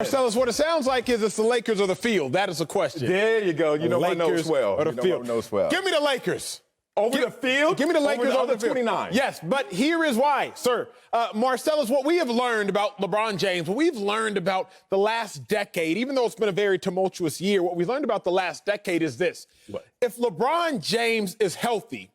Marcellus, what it sounds like is it's the Lakers or the field. That is the question. There you go. You know what knows well. Or the field. Knows well. Give me the Lakers. Over the field? Give me the Lakers over the field. 29. Yes, but here is why, sir. Marcellus, what we have learned about LeBron James, what we've learned about the last decade, even though it's been a very tumultuous year, what we've learned about the last decade is this. What? If LeBron James is healthy,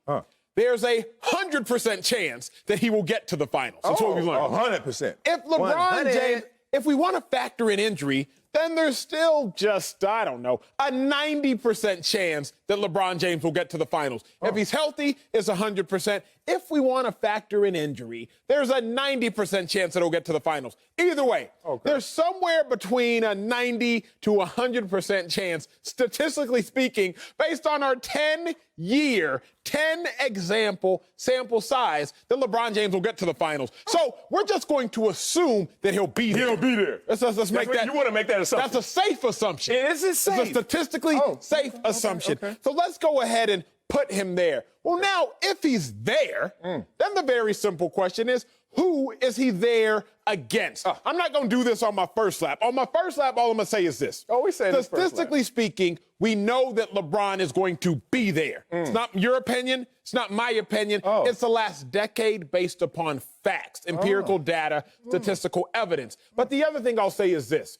there's a 100% chance that he will get to the finals. That's what we've learned. 100%. If LeBron James, if we want to factor in injury, then there's still just, I don't know, a 90% chance that LeBron James will get to the finals. If he's healthy, it's 100%. If we want to factor in injury, there's a 90% chance that he'll get to the finals. Either way, there's somewhere between a 90 to 100% chance, statistically speaking, based on our 10-year, 10-example sample size, that LeBron James will get to the finals. So we're just going to assume that he'll be there. He'll be there. Let's make that. You want to make that assumption. That's a safe assumption. Is it safe? It's a statistically safe assumption. Okay. So let's go ahead and put him there. Well, now, if he's there, then the very simple question is, who is he there against? I'm not going to do this on my first lap. On my first lap, all I'm going to say is this. We say this statistically speaking, we know that LeBron is going to be there. It's not your opinion. It's not my opinion. It's the last decade based upon facts, empirical data, statistical evidence. But the other thing I'll say is this.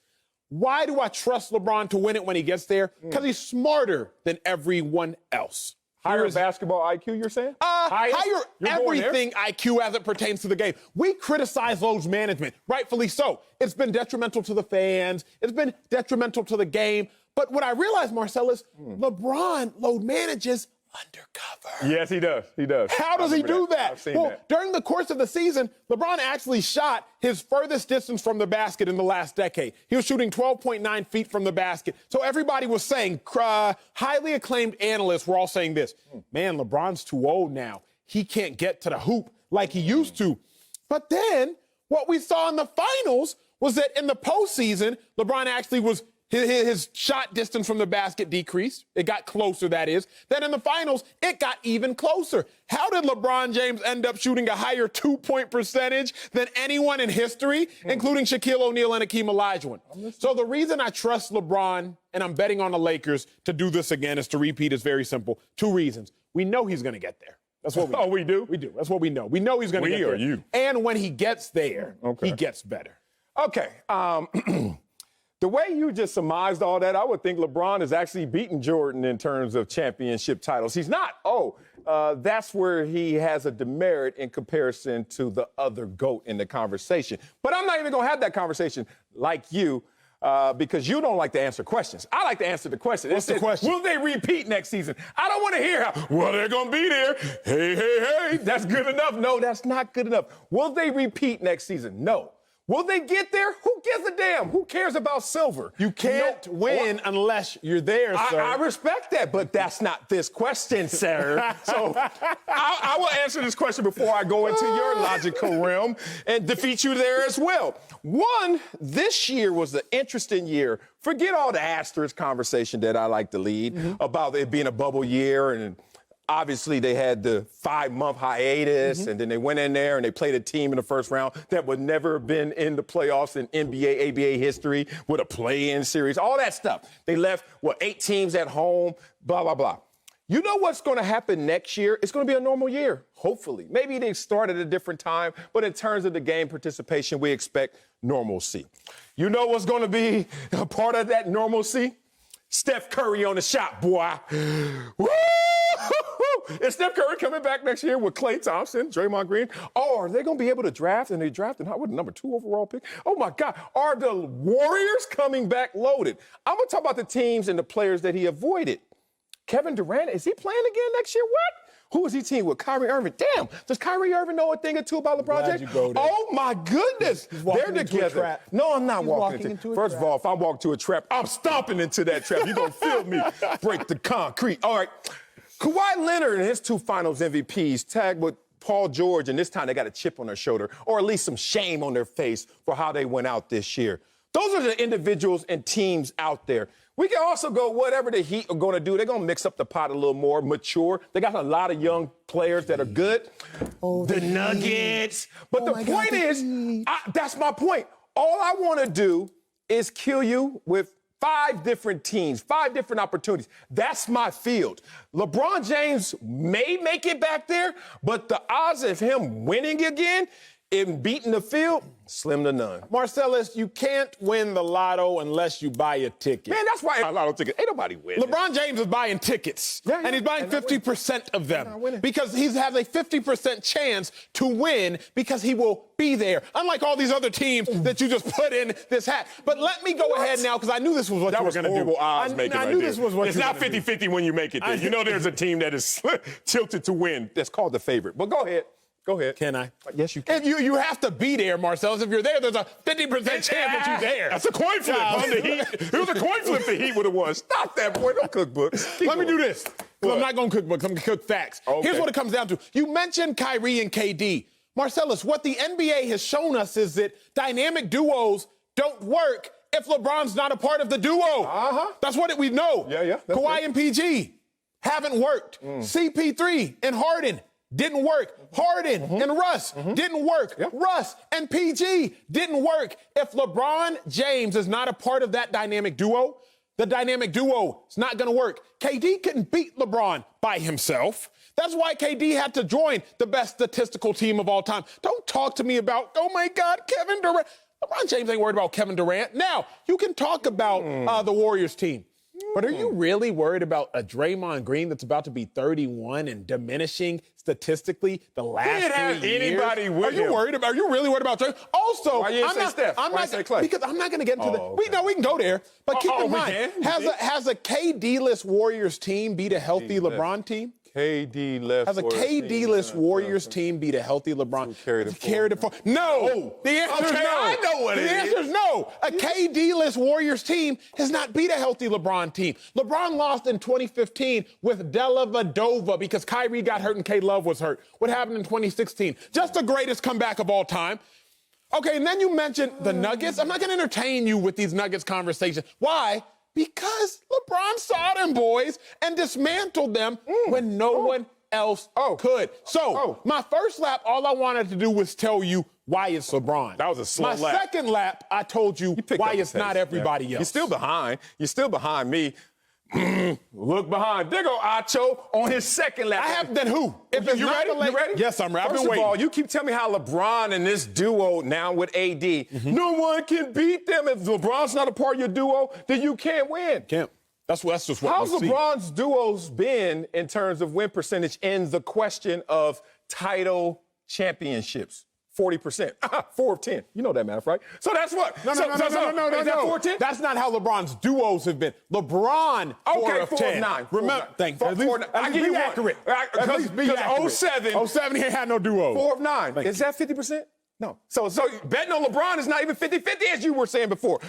Why do I trust LeBron to win it when he gets there? Because he's smarter than everyone else. Higher basketball IQ, you're saying? Higher everything IQ as it pertains to the game. We criticize load management, rightfully so. It's been detrimental to the fans. It's been detrimental to the game. But what I realized, Marcellus, LeBron load manages undercover. Yes, he does. He does. How does he do that? I've seen well, that. During the course of the season, LeBron actually shot his furthest distance from the basket in the last decade. He was shooting 12.9 feet from the basket. So everybody was saying, highly acclaimed analysts were all saying this, man, LeBron's too old now. He can't get to the hoop like he used to. But then what we saw in the finals was that in the postseason, LeBron actually was his shot distance from the basket decreased. It got closer, that is. Then in the finals, it got even closer. How did LeBron James end up shooting a higher two-point percentage than anyone in history, including Shaquille O'Neal and Hakeem Olajuwon? So the reason I trust LeBron, and I'm betting on the Lakers to do this again, is to repeat, is very simple. Two reasons. We know he's going to get there. That's what we know. We do? We do. That's what we know. We know he's going to get there. We or you? And when he gets there, he gets better. Okay. The way you just surmised all that, I would think LeBron is actually beating Jordan in terms of championship titles. He's not. That's where he has a demerit in comparison to the other GOAT in the conversation. But I'm not even going to have that conversation like you because you don't like to answer questions. I like to answer the question. What's the question? Will they repeat next season? I don't want to hear well, they're going to be there. Hey. That's good enough. No, that's not good enough. Will they repeat next season? No. Will they get there? Who gives a damn? Who cares about silver? You can't win unless you're there, sir. I respect that, but that's not this question, sir. So I will answer this question before I go into your logical realm and defeat you there as well. One, this year was an interesting year. Forget all the asterisk conversation that I like to lead about it being a bubble year and obviously, they had the 5-month hiatus, and then they went in there and they played a team in the first round that would never have been in the playoffs in NBA, ABA history with a play-in series, all that stuff. They left, 8 teams at home, blah, blah, blah. You know what's going to happen next year? It's going to be a normal year, hopefully. Maybe they start at a different time, but in terms of the game participation, we expect normalcy. You know what's going to be a part of that normalcy? Steph Curry on the shot, boy. Woo! Is Steph Curry coming back next year with Klay Thompson, Draymond Green? Or are they going to be able to draft, and they drafted with the number 2 overall pick? Oh, my God. Are the Warriors coming back loaded? I'm going to talk about the teams and the players that he avoided. Kevin Durant, is he playing again next year? What? Who is he teaming with? Kyrie Irving. Damn, does Kyrie Irving know a thing or two about LeBron James? Oh, my goodness. They're together. No, I'm not walking into a trap. First of all, if I walk to a trap, I'm stomping into that trap. You're going to feel me break the concrete. All right. Kawhi Leonard and his 2 finals MVPs tagged with Paul George, and this time they got a chip on their shoulder, or at least some shame on their face for how they went out this year. Those are the individuals and teams out there. We can also go whatever the Heat are going to do. They're going to mix up the pot a little more, mature. They got a lot of young players that are good. The Nuggets. But the point is, that's my point. All I want to do is kill you with 5 different teams, 5 different opportunities. That's my field. LeBron James may make it back there, but the odds of him winning again and beating the field, slim to none. Marcellus, you can't win the lotto unless you buy a ticket. Man, that's why a lotto ticket. Ain't nobody winning. LeBron James is buying tickets, and he's buying 50% of them because he has a 50% chance to win because he will be there, unlike all these other teams that you just put in this hat. But let me go ahead now because I knew this was what you were going to do. Horrible odds making I knew this was what it's not 50-50 when you make it there. You know there's a team that is tilted to win. That's called the favorite. But go ahead. Go ahead. Can I? Yes, you can. If you have to be there, Marcellus. If you're there, there's a 50% chance that you're there. That's a coin flip on the Heat. It was a coin flip the Heat would have won. Stop that, boy. Don't cook books. Let me do this. I'm not going to cook books. I'm going to cook facts. Okay. Here's what it comes down to. You mentioned Kyrie and KD. Marcellus, what the NBA has shown us is that dynamic duos don't work if LeBron's not a part of the duo. That's what we know. Yeah. Kawhi and PG haven't worked. CP3 and Harden didn't work. Harden and Russ didn't work. Russ and PG didn't work. If LeBron James is not a part of that dynamic duo, the dynamic duo is not going to work. KD couldn't beat LeBron by himself. That's why KD had to join the best statistical team of all time. Don't talk to me about, oh my God, Kevin Durant. LeBron James ain't worried about Kevin Durant. Now, you can talk about the Warriors team. But are you really worried about a Draymond Green that's about to be 31 and diminishing statistically the last 3 years? He didn't have anybody with him. Are you really worried about Draymond? Also, why you didn't say Steph? Why you say Clay? Because I'm not going to get into we can go there. But keep in mind, has a KD-less Warriors team beat a healthy LeBron team? KD-less. Has a KD-less Warriors team beat a healthy LeBron? Carried it forward. No. The answer is no. I know what it is. The answer is no. A KD-less Warriors team has not beat a healthy LeBron team. LeBron lost in 2015 with Della Vadova because Kyrie got hurt and K Love was hurt. What happened in 2016? Just the greatest comeback of all time. Okay, and then you mentioned the Nuggets. I'm not going to entertain you with these Nuggets conversations. Why? Because LeBron saw them boys and dismantled them when no one else could. So, my first lap, all I wanted to do was tell you why it's LeBron. That was a slow lap. My second lap, I told you why it's not everybody else. You're still behind. You're still behind me. Look behind. There go Acho on his second lap. I have then who? If you ready? You ready? Yes, I'm ready. I've been First waiting. of all, you keep telling me how LeBron and this duo now with AD, no one can beat them. If LeBron's not a part of your duo, then you can't win. Can't. That's just what How's we see. LeBron's duos been in terms of win percentage in the question of title championships? 40%. 4 of 10. You know that math, right? So that's what? No. Is that 4 of 10? That's not how LeBron's duos have been. LeBron, 4 of 10. 4 of 9. Remember, thank you. I give you accurate. Because 07. 07, he had no duos. 4 of 9. Is that 50%? No. So betting on LeBron is not even 50-50, as you were saying before.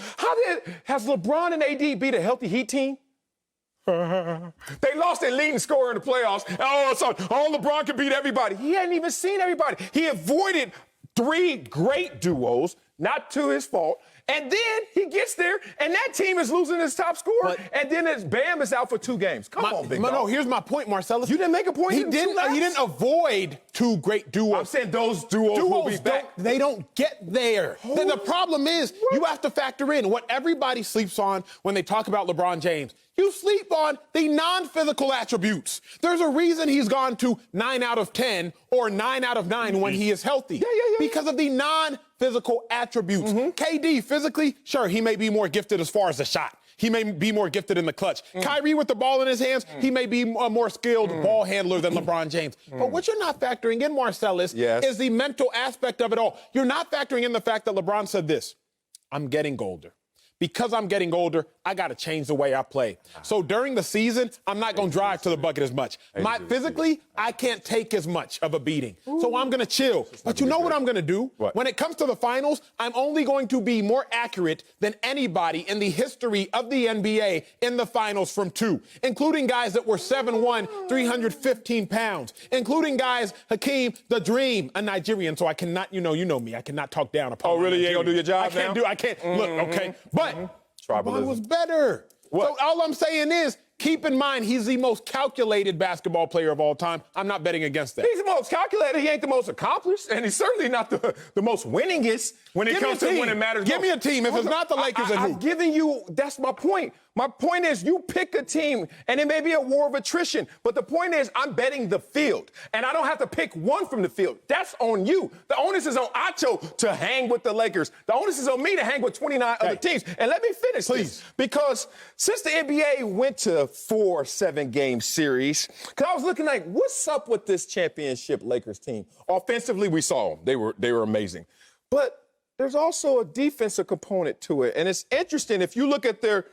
Has LeBron and AD beat a healthy Heat team? They lost their leading scorer in the playoffs. So LeBron can beat everybody. He hadn't even seen everybody. He avoided 3 great duos, not to his fault. And then he gets there, and that team is losing his top scorer. And then Bam is out for 2 games. Come on, big dog. No, here's my point, Marcellus. You didn't make a point. He didn't avoid 2 great duos. I'm saying those duos will be back. They don't get there. The problem is you have to factor in what everybody sleeps on when they talk about LeBron James. You sleep on the non-physical attributes. There's a reason he's gone to 9 out of 10 or 9 out of 9 when he is healthy. Because of the non-physical attributes. KD, physically, sure, he may be more gifted as far as the shot. He may be more gifted in the clutch. Kyrie with the ball in his hands, he may be a more skilled ball handler than LeBron James. But what you're not factoring in, Marcellus, is the mental aspect of it all. You're not factoring in the fact that LeBron said this: I'm getting older. Because I'm getting older, I got to change the way I play. So during the season, I'm not going to drive to the bucket as much. Physically, I can't take as much of a beating. So I'm going to chill. But you know what I'm going to do? When it comes to the finals, I'm only going to be more accurate than anybody in the history of the NBA in the finals from 2, including guys that were 7'1", 315 pounds, including guys, Hakeem the Dream, a Nigerian. So I cannot, you know me, I cannot talk down upon Oh, really? You ain't going to do your job I can't. Look, okay. But LeBron was better. So all I'm saying is, keep in mind, he's the most calculated basketball player of all time. I'm not betting against that. He's the most calculated. He ain't the most accomplished, and he's certainly not the most winningest when it comes to when it matters. Give me a team. If it's not the Lakers, then who? I'm giving you, that's my point. My point is you pick a team, and it may be a war of attrition, but the point is I'm betting the field, and I don't have to pick one from the field. That's on you. The onus is on Acho to hang with the Lakers. The onus is on me to hang with 29 other teams. And let me finish this, because since the NBA went to 4 7-game series, because I was looking like, what's up with this championship Lakers team? Offensively, we saw them. They were amazing. But there's also a defensive component to it, and it's interesting if you look at their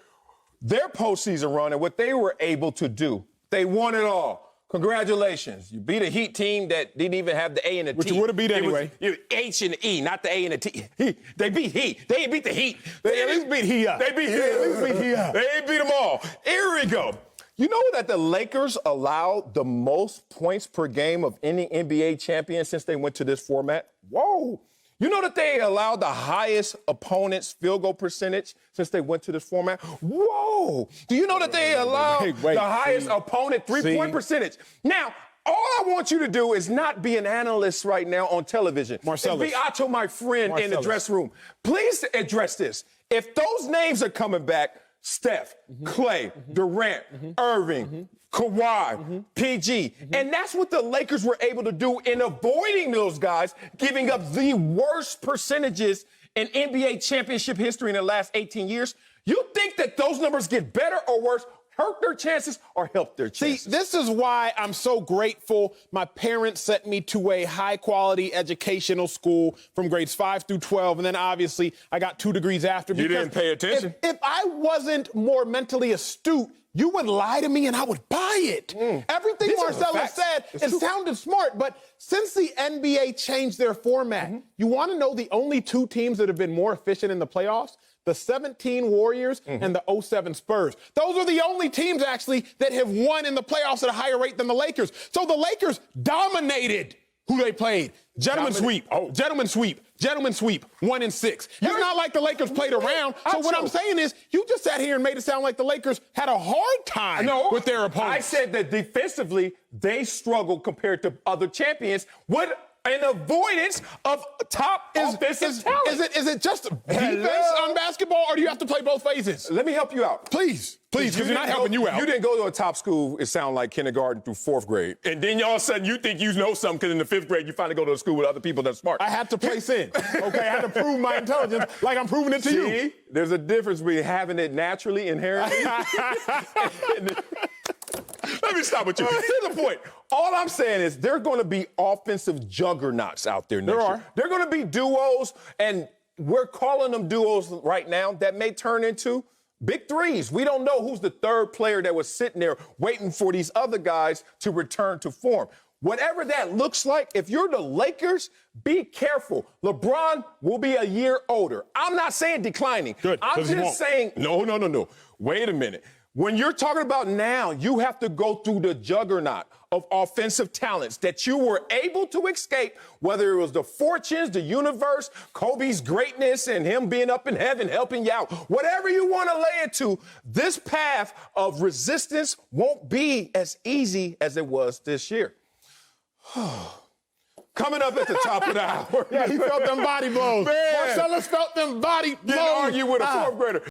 postseason run and what they were able to do. They won it all. Congratulations. You beat a Heat team that didn't even have the A and the T. Which you would have beat anyway. It was H and the E, not the A and the T. They beat Heat. They ain't beat the Heat. They at least beat Heat up. They beat Heat. At least beat Heat up. They ain't beat them all. Here we go. You know that the Lakers allowed the most points per game of any NBA champion since they went to this format? Whoa. You know that they allowed the highest opponent's field goal percentage since they went to this format? Whoa! Do you know that they allowed the highest opponent three-point percentage? Now, all I want you to do is not be an analyst right now on television. Marcellus. Be Acho, my friend, in the dressing room. Please address this. If those names are coming back, Steph, Clay, Durant, Irving, Kawhi, PG. And that's what the Lakers were able to do in avoiding those guys, giving up the worst percentages in NBA championship history in the last 18 years. You think that those numbers get better or worse, hurt their chances, or help their chances? See, this is why I'm so grateful my parents sent me to a high-quality educational school from grades 5 through 12, and then obviously I got 2 degrees after. You didn't pay attention? If I wasn't more mentally astute, you would lie to me and I would buy it. Everything Marcellus said, it sounded smart, but since the NBA changed their format, you want to know the only 2 teams that have been more efficient in the playoffs? The 17 Warriors and the 07 Spurs. Those are the only teams, actually, that have won in the playoffs at a higher rate than the Lakers. So the Lakers dominated who they played. Gentlemen sweep. Gentlemen sweep. Gentlemen sweep. 1-6. It's not like the Lakers played around. So what I'm saying is, you just sat here and made it sound like the Lakers had a hard time with their opponents. I said that defensively, they struggled compared to other champions. What an avoidance of top offensive talent. Is it just defense on basketball, or do you have to play both phases? Let me help you out. Please, because you're not helping you out. You didn't go to a top school, it sounded like kindergarten through 4th grade. And then all of a sudden you think you know something because in the 5th grade you finally go to a school with other people that are smart. I had to place in. Okay, I had to prove my intelligence like I'm proving it to you. See, there's a difference between having it naturally, inherently. Let me stop with you. Here's the point. All I'm saying is there are going to be offensive juggernauts out there next year. There are going to be duos, and we're calling them duos right now that may turn into big threes. We don't know who's the 3rd player that was sitting there waiting for these other guys to return to form. Whatever that looks like, if you're the Lakers, be careful. LeBron will be a year older. I'm not saying declining. Good, I'm just saying, no. Wait a minute. When you're talking about now, you have to go through the juggernaut of offensive talents that you were able to escape, whether it was the fortunes, the universe, Kobe's greatness, and him being up in heaven helping you out. Whatever you want to lay it to, this path of resistance won't be as easy as it was this year. Coming up at the top of the hour. Yeah, he felt them body blows. Man. Marcellus felt them body blows. Didn't argue with a 4th grader.